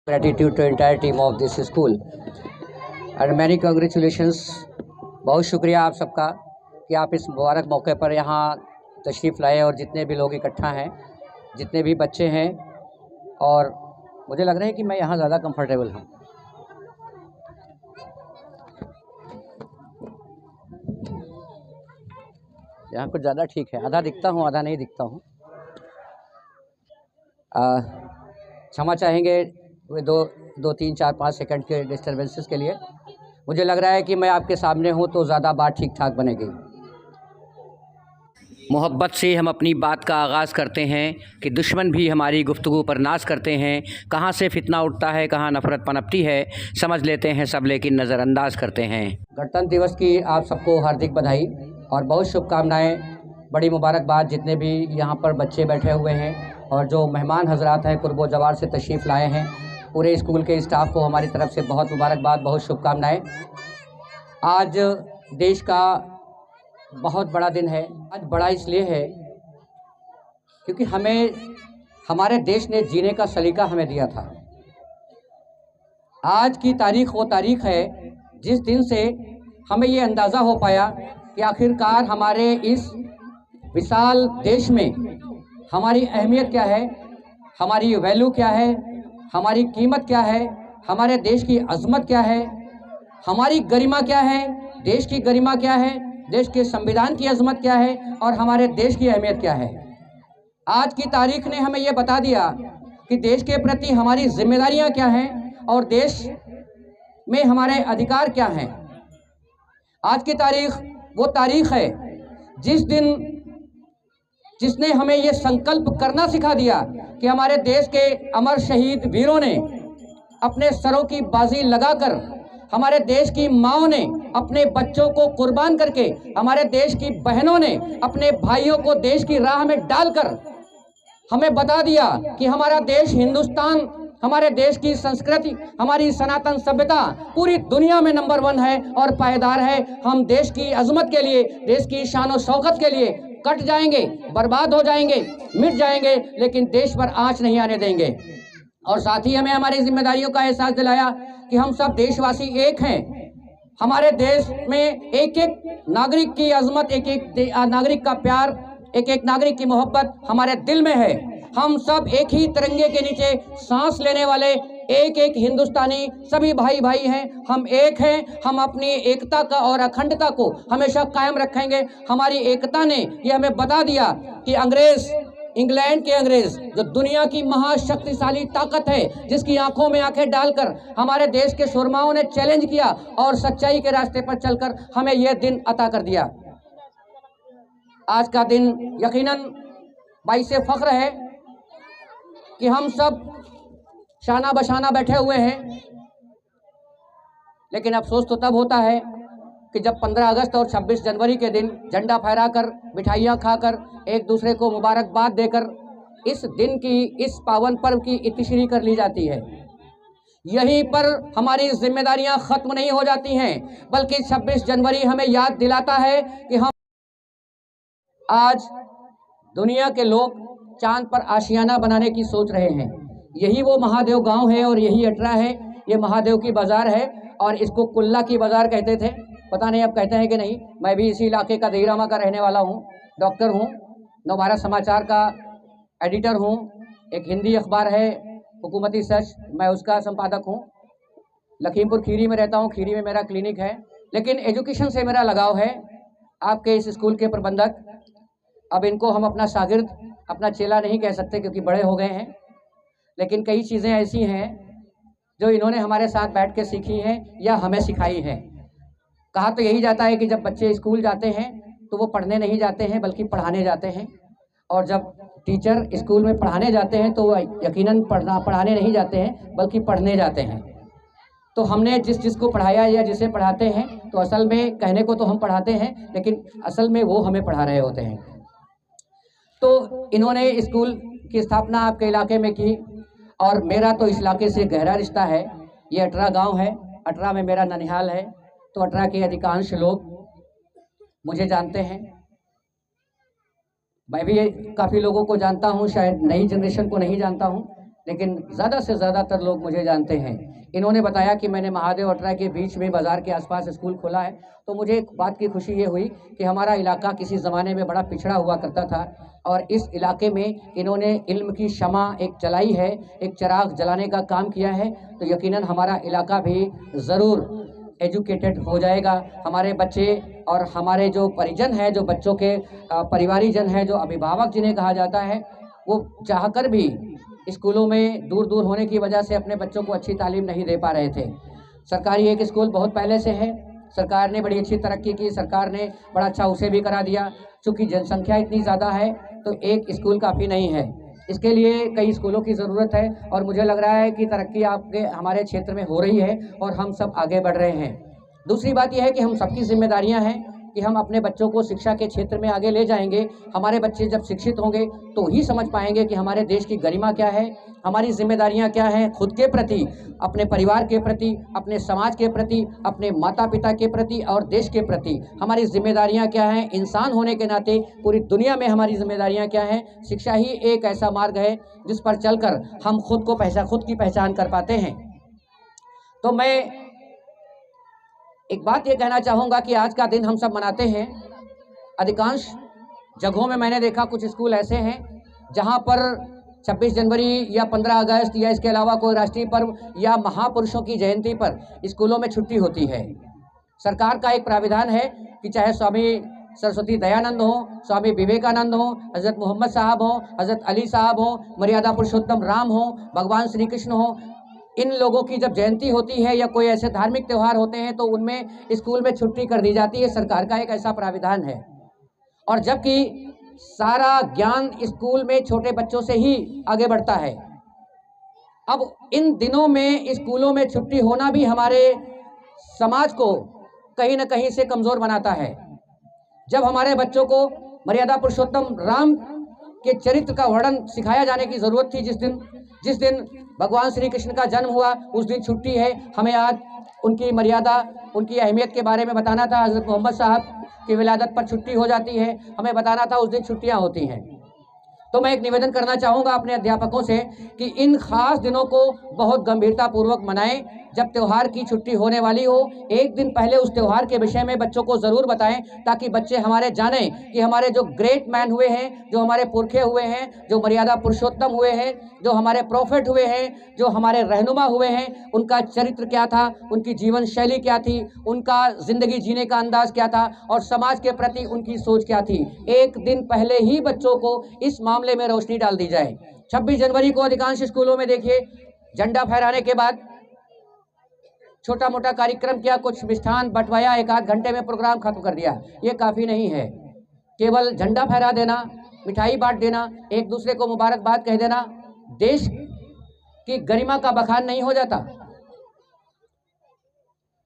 Gratitude to entire team of this school and many congratulations। बहुत शुक्रिया आप सबका कि आप इस मुबारक मौके पर यहाँ तशरीफ़ लाए और जितने भी लोग इकट्ठा हैं, जितने भी बच्चे हैं, और मुझे लग रहा है कि मैं यहाँ ज़्यादा कंफर्टेबल हूँ। यहाँ कुछ ज़्यादा ठीक है, आधा दिखता हूँ आधा नहीं दिखता हूँ। क्षमा चाहेंगे वे दो 3 4 5 सेकंड के डिस्टर्बेंसेस के लिए। मुझे लग रहा है कि मैं आपके सामने हूँ तो ज़्यादा बात ठीक ठाक बनेगी। मोहब्बत से हम अपनी बात का आगाज़ करते हैं कि दुश्मन भी हमारी गुफ्तगू पर नाज करते हैं। कहाँ से फितना उठता है, कहाँ नफ़रत पनपती है, समझ लेते हैं सब लेकिन नज़रअंदाज करते हैं। गणतंत्र दिवस की आप सबको हार्दिक बधाई और बहुत शुभकामनाएँ। बड़ी मुबारकबाद जितने भी यहाँ पर बच्चे बैठे हुए हैं और जो मेहमान हजरात हैं कुर्बो जवार से तशरीफ़ लाए हैं, पूरे स्कूल के स्टाफ को हमारी तरफ से बहुत मुबारकबाद, बहुत शुभकामनाएँ। आज देश का बहुत बड़ा दिन है। आज बड़ा इसलिए है क्योंकि हमारे देश ने जीने का सलीका हमें दिया था। आज की तारीख़ वो तारीख़ है जिस दिन से हमें ये अंदाज़ा हो पाया कि आखिरकार हमारे इस विशाल देश में हमारी अहमियत क्या है, हमारी वैल्यू क्या है, हमारी कीमत क्या है, हमारे देश की अज़मत क्या है, हमारी गरिमा क्या है, देश की गरिमा क्या है, देश के संविधान की अज़मत क्या है और हमारे देश की अहमियत क्या है। आज की तारीख़ ने हमें ये बता दिया कि देश के प्रति हमारी जिम्मेदारियां क्या हैं और देश में हमारे अधिकार क्या हैं। आज की तारीख़ वो तारीख़ है जिसने हमें ये संकल्प करना सिखा दिया कि हमारे देश के अमर शहीद वीरों ने अपने सरों की बाजी लगाकर, हमारे देश की माँओं ने अपने बच्चों को कुर्बान करके, हमारे देश की बहनों ने अपने भाइयों को देश की राह में डालकर हमें बता दिया कि हमारा देश हिंदुस्तान, हमारे देश की संस्कृति, हमारी सनातन सभ्यता पूरी दुनिया में नंबर 1 है और पायदार है। हम देश की अज़मत के लिए, देश की शान और शौकत के लिए कट जाएंगे, बर्बाद हो जाएंगे, मिट जाएंगे, लेकिन देश पर आँच नहीं आने देंगे। और साथ ही हमें हमारी जिम्मेदारियों का एहसास दिलाया कि हम सब देशवासी एक हैं। हमारे देश में एक एक नागरिक की अज़मत, एक एक नागरिक का प्यार, एक एक नागरिक की मोहब्बत हमारे दिल में है। हम सब एक ही तिरंगे के नीचे सांस लेने वाले एक एक हिंदुस्तानी सभी भाई भाई हैं। हम एक हैं। हम अपनी एकता का और अखंडता को हमेशा कायम रखेंगे। हमारी एकता ने यह हमें बता दिया कि इंग्लैंड के अंग्रेज जो दुनिया की महाशक्तिशाली ताकत है, जिसकी आंखों में आंखें डालकर हमारे देश के शूरमाओं ने चैलेंज किया और सच्चाई के रास्ते पर चलकर हमें यह दिन अता कर दिया। आज का दिन यकीनन बाइसे फ़ख्र है कि हम सब शाना बशाना बैठे हुए हैं, लेकिन अफसोस तो तब होता है कि जब 15 अगस्त और 26 जनवरी के दिन झंडा फहराकर, मिठाइयाँ खाकर, एक दूसरे को मुबारकबाद देकर इस दिन की, इस पावन पर्व की इतिश्री कर ली जाती है। यहीं पर हमारी जिम्मेदारियां ख़त्म नहीं हो जाती हैं, बल्कि 26 जनवरी हमें याद दिलाता है कि हम आज दुनिया के लोग चांद पर आशियाना बनाने की सोच रहे हैं। यही वो महादेव गांव है और यही अटरा है। ये महादेव की बाज़ार है और इसको कुल्ला की बाज़ार कहते थे, पता नहीं अब कहते हैं कि नहीं। मैं भी इसी इलाके का दहीरामा का रहने वाला हूँ, डॉक्टर हूँ, नवभारत समाचार का एडिटर हूँ। एक हिंदी अखबार है हुकूमती सच, मैं उसका संपादक हूँ। लखीमपुर खीरी में रहता हूँ, खीरी में मेरा क्लिनिक है। लेकिन एजुकेशन से मेरा लगाव है। आपके इस स्कूल के प्रबंधक, अब इनको हम अपना शागिर्द, अपना चेला नहीं कह सकते क्योंकि बड़े हो गए हैं, लेकिन कई चीज़ें ऐसी हैं जो इन्होंने हमारे साथ बैठ के सीखी हैं या हमें सिखाई हैं। कहा तो यही जाता है कि जब बच्चे स्कूल जाते हैं तो वो पढ़ने नहीं जाते हैं बल्कि पढ़ाने जाते हैं, और जब टीचर स्कूल में पढ़ाने जाते हैं तो यकीनन पढ़ाने नहीं जाते हैं बल्कि पढ़ने जाते हैं। तो हमने जिसको पढ़ाया या जिसे पढ़ाते हैं, तो असल में कहने को तो हम पढ़ाते हैं, लेकिन असल में वो हमें पढ़ा रहे होते हैं। तो इन्होंने स्कूल की स्थापना आपके इलाके में की और मेरा तो इस इलाके से गहरा रिश्ता है। ये अटरा गांव है, अटरा में मेरा ननिहाल है, तो अटरा के अधिकांश लोग मुझे जानते हैं। मैं भी काफ़ी लोगों को जानता हूँ, शायद नई जनरेशन को नहीं जानता हूँ, लेकिन ज़्यादा से ज़्यादातर लोग मुझे जानते हैं। इन्होंने बताया कि मैंने महादेव अटरा के बीच में बाज़ार के आसपास स्कूल खोला है, तो मुझे एक बात की खुशी ये हुई कि हमारा इलाका किसी ज़माने में बड़ा पिछड़ा हुआ करता था और इस इलाके में इन्होंने इल्म की शमा एक जलाई है, एक चिराग जलाने का काम किया है, तो यकीनन हमारा इलाका भी ज़रूर एजुकेटेड हो जाएगा। हमारे बच्चे और हमारे जो परिजन हैं, जो बच्चों के परिवारीजन हैं, जो अभिभावक जिन्हें कहा जाता है, वो चाहकर भी स्कूलों में दूर दूर होने की वजह से अपने बच्चों को अच्छी तालीम नहीं दे पा रहे थे। सरकारी एक स्कूल बहुत पहले से है, सरकार ने बड़ी अच्छी तरक्की की, सरकार ने बड़ा अच्छा उसे भी करा दिया। चूँकि जनसंख्या इतनी ज़्यादा है तो एक स्कूल काफ़ी नहीं है, इसके लिए कई स्कूलों की ज़रूरत है और मुझे लग रहा है कि तरक्की आपके हमारे क्षेत्र में हो रही है और हम सब आगे बढ़ रहे हैं। दूसरी बात यह है कि हम सबकी जिम्मेदारियां हैं कि हम अपने बच्चों को शिक्षा के क्षेत्र में आगे ले जाएंगे। हमारे बच्चे जब शिक्षित होंगे तो ही समझ पाएंगे कि हमारे देश की गरिमा क्या है, हमारी जिम्मेदारियां क्या हैं खुद के प्रति, अपने परिवार के प्रति, अपने समाज के प्रति, अपने माता पिता के प्रति और देश के प्रति हमारी जिम्मेदारियां क्या हैं। इंसान होने के नाते पूरी दुनिया में हमारी जिम्मेदारियां क्या हैं। शिक्षा ही एक ऐसा मार्ग है जिस पर चलकर हम खुद की पहचान कर पाते हैं। तो मैं एक बात ये कहना चाहूँगा कि आज का दिन हम सब मनाते हैं। अधिकांश जगहों में मैंने देखा कुछ स्कूल ऐसे हैं जहाँ पर 26 जनवरी या 15 अगस्त या इसके अलावा कोई राष्ट्रीय पर्व या महापुरुषों की जयंती पर स्कूलों में छुट्टी होती है। सरकार का एक प्राविधान है कि चाहे स्वामी सरस्वती दयानंद हो, स्वामी विवेकानंद हो, हज़रत मोहम्मद साहब हो, हज़रत अली साहब हो, मर्यादा पुरुषोत्तम राम हो, भगवान श्री कृष्ण हो, इन लोगों की जब जयंती होती है या कोई ऐसे धार्मिक त्यौहार होते हैं तो उनमें स्कूल में छुट्टी कर दी जाती है। सरकार का एक ऐसा प्राविधान है। और जबकि सारा ज्ञान स्कूल में छोटे बच्चों से ही आगे बढ़ता है। अब इन दिनों में स्कूलों में छुट्टी होना भी हमारे समाज को कहीं न कहीं से कमज़ोर बनाता है। जब हमारे बच्चों को मर्यादा पुरुषोत्तम राम के चरित्र का वर्णन सिखाया जाने की ज़रूरत थी, जिस दिन भगवान श्री कृष्ण का जन्म हुआ उस दिन छुट्टी है। हमें आज उनकी मर्यादा, उनकी अहमियत के बारे में बताना था। हज़रत मोहम्मद साहब की विलादत पर छुट्टी हो जाती है, हमें बताना था उस दिन छुट्टियां होती हैं। तो मैं एक निवेदन करना चाहूँगा अपने अध्यापकों से कि इन खास दिनों को बहुत गंभीरतापूर्वक मनाएं। जब त्यौहार की छुट्टी होने वाली हो, एक दिन पहले उस त्यौहार के विषय में बच्चों को ज़रूर बताएं, ताकि बच्चे हमारे जानें कि हमारे जो ग्रेट मैन हुए हैं, जो हमारे पुरखे हुए हैं, जो मर्यादा पुरुषोत्तम हुए हैं, जो हमारे प्रॉफिट हुए हैं, जो हमारे रहनुमा हुए हैं, उनका चरित्र क्या था, उनकी जीवन शैली क्या थी, उनका ज़िंदगी जीने का अंदाज़ क्या था और समाज के प्रति उनकी सोच क्या थी। एक दिन पहले ही बच्चों को इस मामले में रोशनी डाल दी जाए। 26 जनवरी को अधिकांश स्कूलों में देखिए झंडा फहराने के बाद छोटा मोटा कार्यक्रम किया, कुछ मिष्ठान बंटवाया, एक आध घंटे में प्रोग्राम खत्म कर दिया। ये काफ़ी नहीं है। केवल झंडा फहरा देना, मिठाई बांट देना, एक दूसरे को मुबारकबाद कह देना देश की गरिमा का बखान नहीं हो जाता।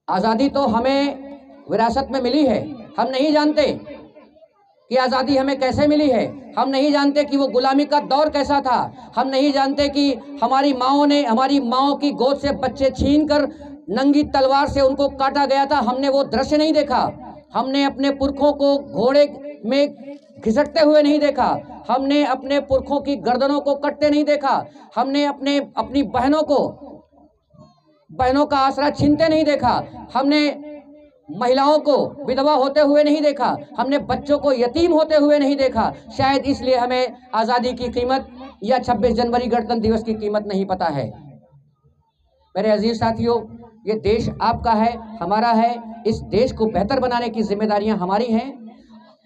आज़ादी तो हमें विरासत में मिली है, हम नहीं जानते कि आज़ादी हमें कैसे मिली है, हम नहीं जानते कि वो गुलामी का दौर कैसा था, हम नहीं जानते कि हमारी माओं की गोद से बच्चे छीनकर नंगी तलवार से उनको काटा गया था। हमने वो दृश्य नहीं देखा। हमने अपने पुरखों को घोड़े में घिसटते हुए नहीं देखा। हमने अपने पुरखों की गर्दनों को कटते नहीं देखा। हमने अपनी बहनों का आसरा छीनते नहीं देखा। हमने महिलाओं को विधवा होते हुए नहीं देखा। हमने बच्चों को यतीम होते हुए नहीं देखा। शायद इसलिए हमें आज़ादी की कीमत या 26 जनवरी गणतंत्र दिवस की कीमत नहीं पता है। मेरे अजीज साथियों, ये देश आपका है, हमारा है। इस देश को बेहतर बनाने की जिम्मेदारियां हमारी हैं,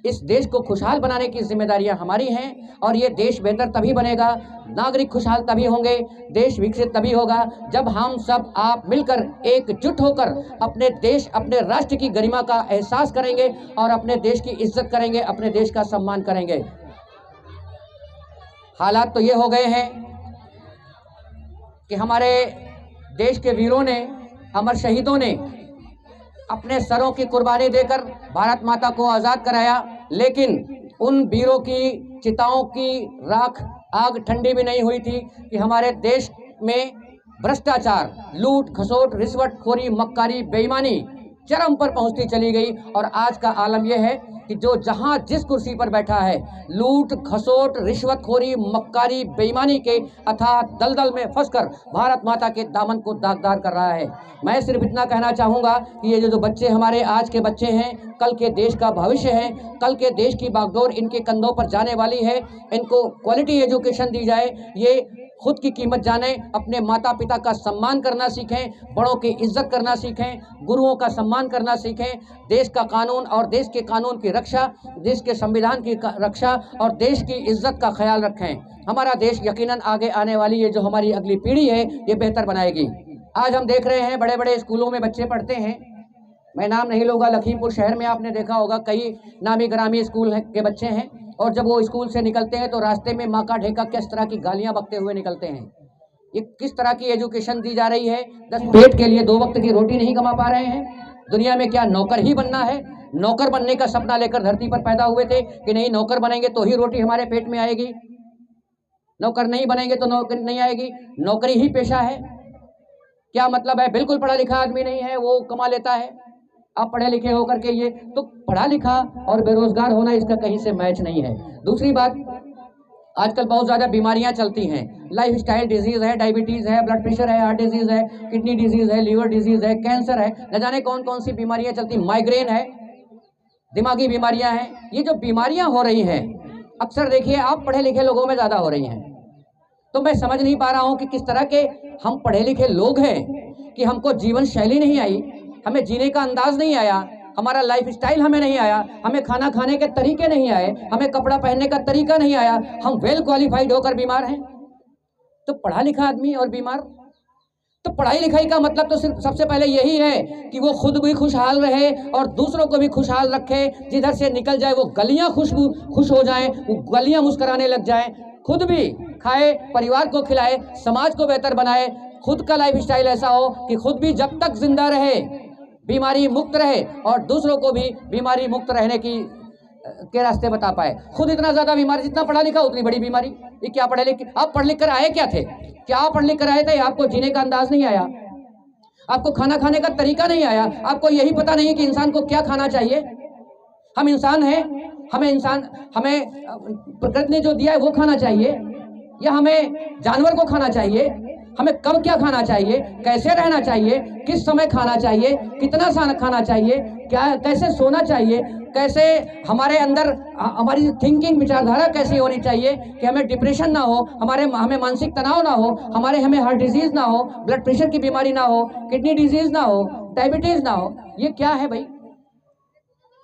इस देश को खुशहाल बनाने की जिम्मेदारियां हमारी हैं। और ये देश बेहतर तभी बनेगा, नागरिक खुशहाल तभी होंगे, देश विकसित तभी होगा जब हम सब आप मिलकर एकजुट होकर अपने देश, अपने राष्ट्र की गरिमा का एहसास करेंगे और अपने देश की इज्जत करेंगे, अपने देश का सम्मान करेंगे। हालात तो ये हो गए हैं कि हमारे देश के वीरों ने, अमर शहीदों ने अपने सरों की कुर्बानी देकर भारत माता को आज़ाद कराया, लेकिन उन वीरों की चिताओं की राख आग ठंडी भी नहीं हुई थी कि हमारे देश में भ्रष्टाचार, लूट खसोट, रिश्वतखोरी, मक्कारी, बेईमानी चरम पर पहुंचती चली गई। और आज का आलम यह है कि जो जहां जिस कुर्सी पर बैठा है लूट खसोट रिश्वतखोरी मक्कारी बेईमानी के अथाह दलदल में फंसकर भारत माता के दामन को दागदार कर रहा है। मैं सिर्फ इतना कहना चाहूँगा कि ये जो बच्चे हमारे आज के बच्चे हैं कल के देश का भविष्य हैं, कल के देश की बागडोर इनके कंधों पर जाने वाली है। इनको क्वालिटी एजुकेशन दी जाए, ये खुद की कीमत जाने, अपने माता पिता का सम्मान करना सीखें, बड़ों की इज्जत करना सीखें, गुरुओं का सम्मान करना सीखें, देश का कानून और देश के कानून की रक्षा, देश के संविधान की रक्षा और देश की इज्जत का ख्याल रखें। हमारा देश यकीनन आगे आने वाली ये जो हमारी अगली पीढ़ी है ये बेहतर बनाएगी। आज हम देख रहे हैं बड़े बड़े स्कूलों में बच्चे पढ़ते हैं, मैं नाम नहीं लूँगा, लखीमपुर शहर में आपने देखा होगा कई नामी ग्रामी स्कूल के बच्चे हैं, और जब वो स्कूल से निकलते हैं तो रास्ते में माँ का ढेका किस तरह की गालियाँ बकते हुए निकलते हैं। ये किस तरह की एजुकेशन दी जा रही है। 10 पेट के लिए 2 वक्त की रोटी नहीं कमा पा रहे हैं। दुनिया में क्या नौकर ही बनना है? नौकर बनने का सपना लेकर धरती पर पैदा हुए थे कि नहीं नौकर बनेंगे तो ही रोटी हमारे पेट में आएगी, नौकर नहीं बनेंगे तो नौकरी नहीं आएगी, नौकरी ही पेशा है। क्या मतलब है? बिल्कुल पढ़ा लिखा आदमी नहीं है वो कमा लेता है। आप पढ़े लिखे होकर के ये तो पढ़ा लिखा और बेरोजगार होना इसका कहीं से मैच नहीं है। दूसरी बात, आजकल बहुत ज़्यादा बीमारियां चलती हैं, लाइफ स्टाइल डिजीज़ है, डायबिटीज़ है, ब्लड प्रेशर है, हार्ट डिजीज़ है, किडनी डिजीज़ है, लीवर डिजीज़ है, कैंसर है, न जाने कौन कौन सी बीमारियां चलती, माइग्रेन है, दिमागी बीमारियां हैं। ये जो बीमारियां हो रही हैं अक्सर देखिए आप पढ़े लिखे लोगों में ज़्यादा हो रही हैं। तो मैं समझ नहीं पा रहा हूँ कि किस तरह के हम पढ़े लिखे लोग हैं कि हमको जीवन शैली नहीं आई, हमें जीने का अंदाज नहीं आया, हमारा लाइफ स्टाइल हमें नहीं आया, हमें खाना खाने के तरीके नहीं आए, हमें कपड़ा पहनने का तरीका नहीं आया, हम वेल क्वालिफाइड होकर बीमार हैं। तो पढ़ा लिखा आदमी और बीमार, तो पढ़ाई लिखाई का मतलब तो सिर्फ सबसे पहले यही है कि वो खुद भी खुशहाल रहे और दूसरों को भी खुशहाल रखे। जिधर से निकल जाए वो गलियां खुश हो जाएं, वो गलियां मुस्कुराने लग जाएं, खुद भी खाए, परिवार को खिलाए, समाज को बेहतर बनाए, खुद का लाइफ स्टाइल ऐसा हो कि खुद भी जब तक जिंदा रहे बीमारी मुक्त रहे और दूसरों को भी बीमारी मुक्त रहने के रास्ते बता पाए। खुद इतना ज़्यादा बीमारी, जितना पढ़ा लिखा उतनी बड़ी बीमारी। ये क्या पढ़े लिखे, आप पढ़ लिख कर आए क्या थे? क्या पढ़ लिख कर आए थे? आपको जीने का अंदाज नहीं आया, आपको खाना खाने का तरीका नहीं आया, आपको यही पता नहीं कि इंसान को क्या खाना चाहिए। हम इंसान हैं, हमें प्रकृति ने जो दिया है वो खाना चाहिए या हमें जानवर को खाना चाहिए? हमें कब क्या खाना चाहिए, कैसे रहना चाहिए, किस समय खाना चाहिए, कितना खाना चाहिए, क्या कैसे सोना चाहिए, कैसे हमारे अंदर हमारी थिंकिंग विचारधारा कैसी होनी चाहिए कि हमें डिप्रेशन ना हो, हमें मानसिक तनाव ना हो, हमें हार्ट डिजीज ना हो, ब्लड प्रेशर की बीमारी ना हो, किडनी डिजीज ना हो, डायबिटीज ना हो। ये क्या है भाई?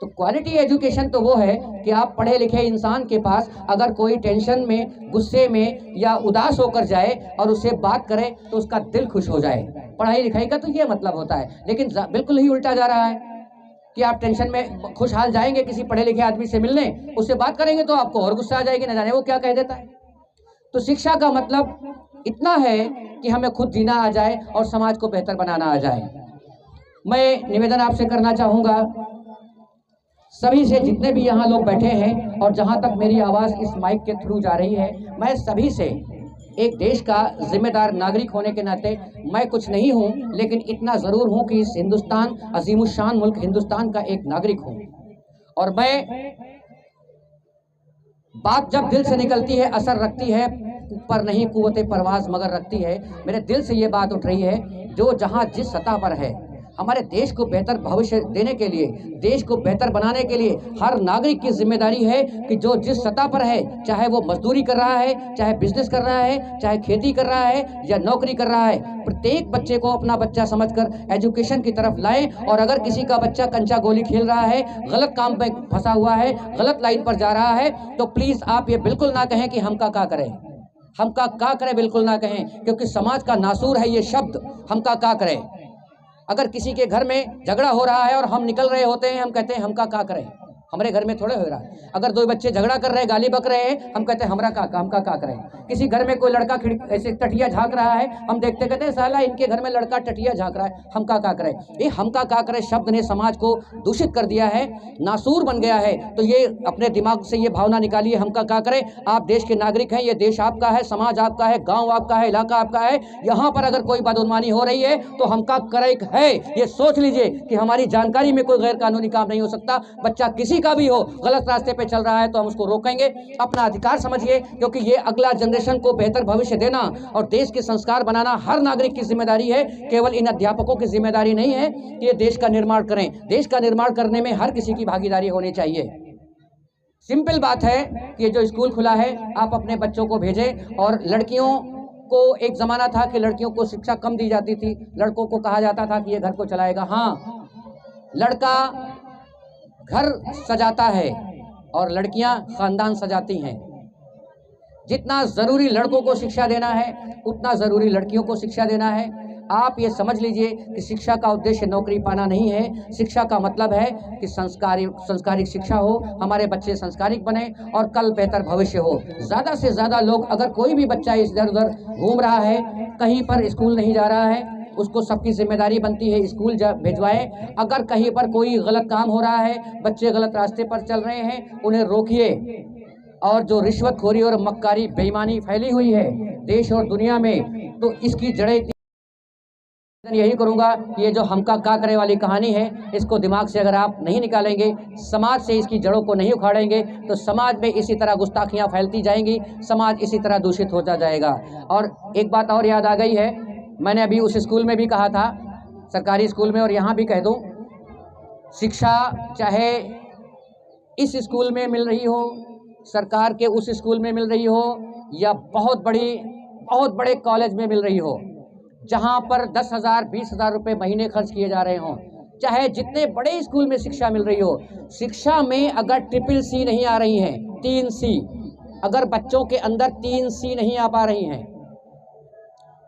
तो क्वालिटी एजुकेशन तो वो है कि आप पढ़े लिखे इंसान के पास अगर कोई टेंशन में, गुस्से में या उदास होकर जाए और उससे बात करे तो उसका दिल खुश हो जाए। पढ़ाई लिखाई का तो ये मतलब होता है, लेकिन बिल्कुल ही उल्टा जा रहा है कि आप टेंशन में खुशहाल जाएंगे किसी पढ़े लिखे आदमी से मिलने, उससे बात करेंगे तो आपको और गुस्सा आ जाएगी, न जाने वो क्या कह देता है। तो शिक्षा का मतलब इतना है कि हमें खुद जीना आ जाए और समाज को बेहतर बनाना आ जाए। मैं निवेदन आपसे करना चाहूँगा सभी से, जितने भी यहाँ लोग बैठे हैं और जहाँ तक मेरी आवाज़ इस माइक के थ्रू जा रही है, मैं सभी से एक देश का जिम्मेदार नागरिक होने के नाते, मैं कुछ नहीं हूँ लेकिन इतना ज़रूर हूँ कि इस हिंदुस्तान, अजीमुशान मुल्क हिंदुस्तान का एक नागरिक हूँ। और मैं बात जब दिल से निकलती है असर रखती है, पर नहीं कुव्वते परवाज़ मगर रखती है। मेरे दिल से ये बात उठ रही है, जो जहाँ जिस सतह पर है, हमारे देश को बेहतर भविष्य देने के लिए, देश को बेहतर बनाने के लिए हर नागरिक की जिम्मेदारी है कि जो जिस सतह पर है, चाहे वो मजदूरी कर रहा है, चाहे बिजनेस कर रहा है, चाहे खेती कर रहा है या नौकरी कर रहा है, प्रत्येक बच्चे को अपना बच्चा समझकर एजुकेशन की तरफ लाएं। और अगर किसी का बच्चा कंचा गोली खेल रहा है, गलत काम पे फंसा हुआ है, गलत लाइन पर जा रहा है, तो प्लीज़ आप ये बिल्कुल ना कहें कि हम का करें, हम का करें, बिल्कुल ना कहें, क्योंकि समाज का नासूर है ये शब्द, हम का करें। अगर किसी के घर में झगड़ा हो रहा है और हम निकल रहे होते हैं, हम कहते हैं हम का करें, हमारे घर में थोड़े हो रहा है। अगर 2 बच्चे झगड़ा कर रहे हैं, गाली बक रहे हैं, हम कहते हैं हम का करें। किसी घर में कोई लड़का ऐसे टटिया झांक रहा है, हम देखते कहते हैं साला इनके घर में लड़का टटिया झांक रहा है, हम का करें। ये हम का करें शब्द ने समाज को दूषित कर दिया है, नासूर बन गया है। तो ये अपने दिमाग से ये भावना निकालिए, हम का करें। आप देश के नागरिक हैं, ये देश आपका है, समाज आपका है, गाँव आपका है, इलाका आपका है। यहाँ पर अगर कोई बदउनवानी हो रही है तो हम का करें है, ये सोच लीजिए कि हमारी जानकारी में कोई गैर कानूनी काम नहीं हो सकता। बच्चा किसी का भी हो, गलत रास्ते पे चल रहा है तो हम उसको रोकेंगे। अपना अधिकार समझिए, क्योंकि ये अगला जनरेशन को बेहतर भविष्य देना और देश के संस्कार बनाना हर नागरिक की जिम्मेदारी है। केवल इन अध्यापकों की जिम्मेदारी नहीं है कि ये देश का निर्माण करें। देश का निर्माण करने में हर किसी की भागीदारी होनी चाहिए। सिंपल बात है कि ये जो स्कूल खुला है, आप अपने बच्चों को भेजें। और लड़कियों को एक ज़माना था कि लड़कियों को शिक्षा कम दी जाती थी, लड़कों को कहा जाता था कि ये घर को चलाएगा। हाँ, लड़का घर सजाता है और लड़कियां खानदान सजाती हैं। जितना ज़रूरी लड़कों को शिक्षा देना है, उतना ज़रूरी लड़कियों को शिक्षा देना है। आप ये समझ लीजिए कि शिक्षा का उद्देश्य नौकरी पाना नहीं है। शिक्षा का मतलब है कि संस्कारिक शिक्षा हो, हमारे बच्चे संस्कारिक बने और कल बेहतर भविष्य हो। ज़्यादा से ज़्यादा लोग, अगर कोई भी बच्चा इधर उधर घूम रहा है, कहीं पर स्कूल नहीं जा रहा है, उसको सबकी जिम्मेदारी बनती है स्कूल भिजवाएं। अगर कहीं पर कोई गलत काम हो रहा है, बच्चे गलत रास्ते पर चल रहे हैं, उन्हें रोकिए। और जो रिश्वतखोरी और मक्कारी बेईमानी फैली हुई है देश और दुनिया में, तो इसकी जड़ें यही करूंगा कि ये जो हमका का करे वाली कहानी है, इसको दिमाग से अगर आप नहीं निकालेंगे, समाज से इसकी जड़ों को नहीं उखाड़ेंगे, तो समाज में इसी तरह गुस्ताखियां फैलती जाएंगी, समाज इसी तरह दूषित होता जाएगा। और एक बात और याद आ गई है, मैंने अभी उस स्कूल में भी कहा था, सरकारी स्कूल में, और यहाँ भी कह दूँ, शिक्षा चाहे इस स्कूल में मिल रही हो, सरकार के उस स्कूल में मिल रही हो, या बहुत बड़े कॉलेज में मिल रही हो, जहाँ पर 10,000 20,000 रुपये महीने खर्च किए जा रहे हों, चाहे जितने बड़े स्कूल में शिक्षा मिल रही हो, शिक्षा में अगर CCC नहीं आ रही हैं, 3C, अगर बच्चों के अंदर 3C नहीं आ पा रही हैं,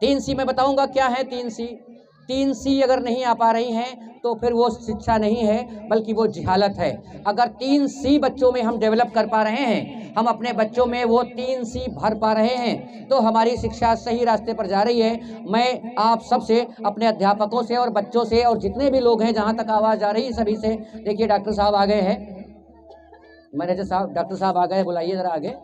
3C मैं बताऊंगा क्या है 3C अगर नहीं आ पा रही हैं तो फिर वो शिक्षा नहीं है, बल्कि वो जिहालत है। अगर 3C बच्चों में हम डेवलप कर पा रहे हैं, हम अपने बच्चों में वो 3C भर पा रहे हैं, तो हमारी शिक्षा सही रास्ते पर जा रही है। मैं आप सबसे, अपने अध्यापकों से और बच्चों से और जितने भी लोग हैं, जहाँ तक आवाज़ जा रही है सभी से, देखिए डॉक्टर साहब आ गए हैं, मैनेजर साहब, डॉक्टर साहब आ गए, बुलाइए ज़रा आगे।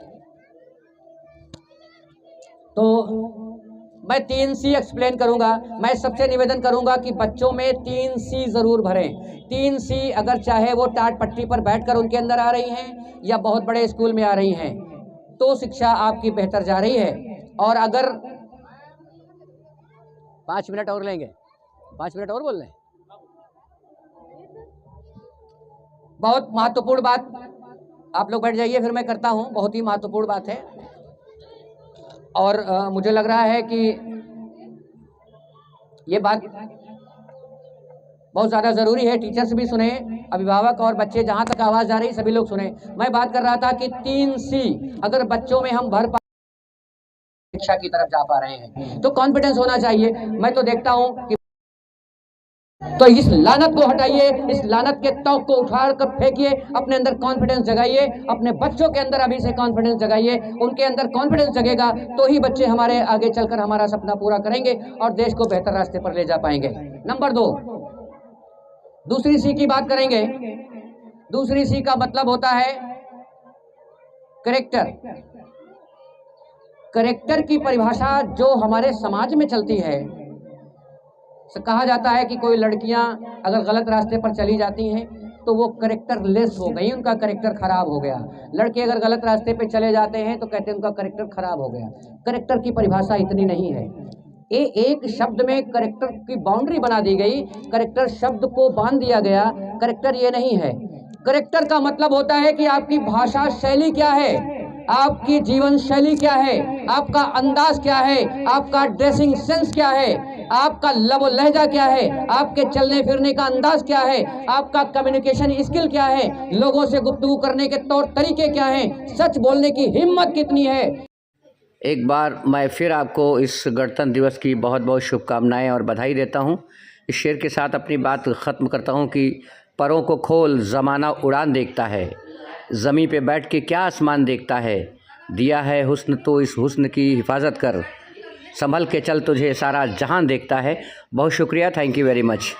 तो मैं 3C एक्सप्लेन करूंगा। मैं सबसे निवेदन करूंगा कि बच्चों में 3C ज़रूर भरें। 3C अगर चाहे वो टाट पट्टी पर बैठकर उनके अंदर आ रही हैं या बहुत बड़े स्कूल में आ रही हैं, तो शिक्षा आपकी बेहतर जा रही है। और अगर 5 मिनट और लेंगे, 5 मिनट और बोल रहे हैं, बहुत महत्वपूर्ण बात, आप लोग बैठ जाइए, फिर मैं करता हूं। बहुत ही महत्वपूर्ण बात है और मुझे लग रहा है कि ये बात बहुत ज़्यादा ज़रूरी है। टीचर्स भी सुने, अभिभावक और बच्चे, जहाँ तक आवाज़ जा रही सभी लोग सुने। मैं बात कर रहा था कि 3C अगर बच्चों में हम भर पा शिक्षा की तरफ जा पा रहे हैं, तो कॉन्फिडेंस होना चाहिए। मैं तो देखता हूँ कि तो इस लानत को हटाइए, इस लानत के तौक को उठाड़ कर फेंकिए, अपने अंदर कॉन्फिडेंस जगाइए, अपने बच्चों के अंदर अभी से कॉन्फिडेंस जगाइए। उनके अंदर कॉन्फिडेंस जगेगा तो ही बच्चे हमारे आगे चलकर हमारा सपना पूरा करेंगे और देश को बेहतर रास्ते पर ले जा पाएंगे। नंबर 2, दूसरी C की बात करेंगे। दूसरी C का मतलब होता है करेक्टर। करेक्टर की परिभाषा जो हमारे समाज में चलती है, कहा जाता है कि कोई लड़कियां अगर गलत रास्ते पर चली जाती हैं तो वो करेक्टर लेस हो गई, उनका करेक्टर खराब हो गया। लड़के अगर गलत रास्ते पे चले जाते हैं तो कहते हैं उनका करेक्टर खराब हो गया। करेक्टर की परिभाषा इतनी नहीं है। ये एक शब्द में करेक्टर की बाउंड्री बना दी गई, करेक्टर शब्द को बांध दिया गया। करेक्टर ये नहीं है। करेक्टर का मतलब होता है कि आपकी भाषा शैली क्या है, आपकी जीवन शैली क्या है, आपका अंदाज क्या है, आपका ड्रेसिंग सेंस क्या है, आपका लब लहजा क्या है, आपके चलने फिरने का अंदाज क्या है, आपका कम्युनिकेशन स्किल क्या है, लोगों से गुफ्तगू करने के तौर तरीके क्या हैं, सच बोलने की हिम्मत कितनी है। एक बार मैं फिर आपको इस गणतंत्र दिवस की बहुत बहुत शुभकामनाएं और बधाई देता हूं। इस शेर के साथ अपनी बात ख़त्म करता हूं कि परों को खोल ज़माना उड़ान देखता है, ज़मीं पे बैठ के क्या आसमान देखता है, दिया है हुस्न तो इस हुस्न की हिफाजत कर, संभल के चल तुझे सारा जहां देखता है। बहुत शुक्रिया, थैंक यू वेरी मच।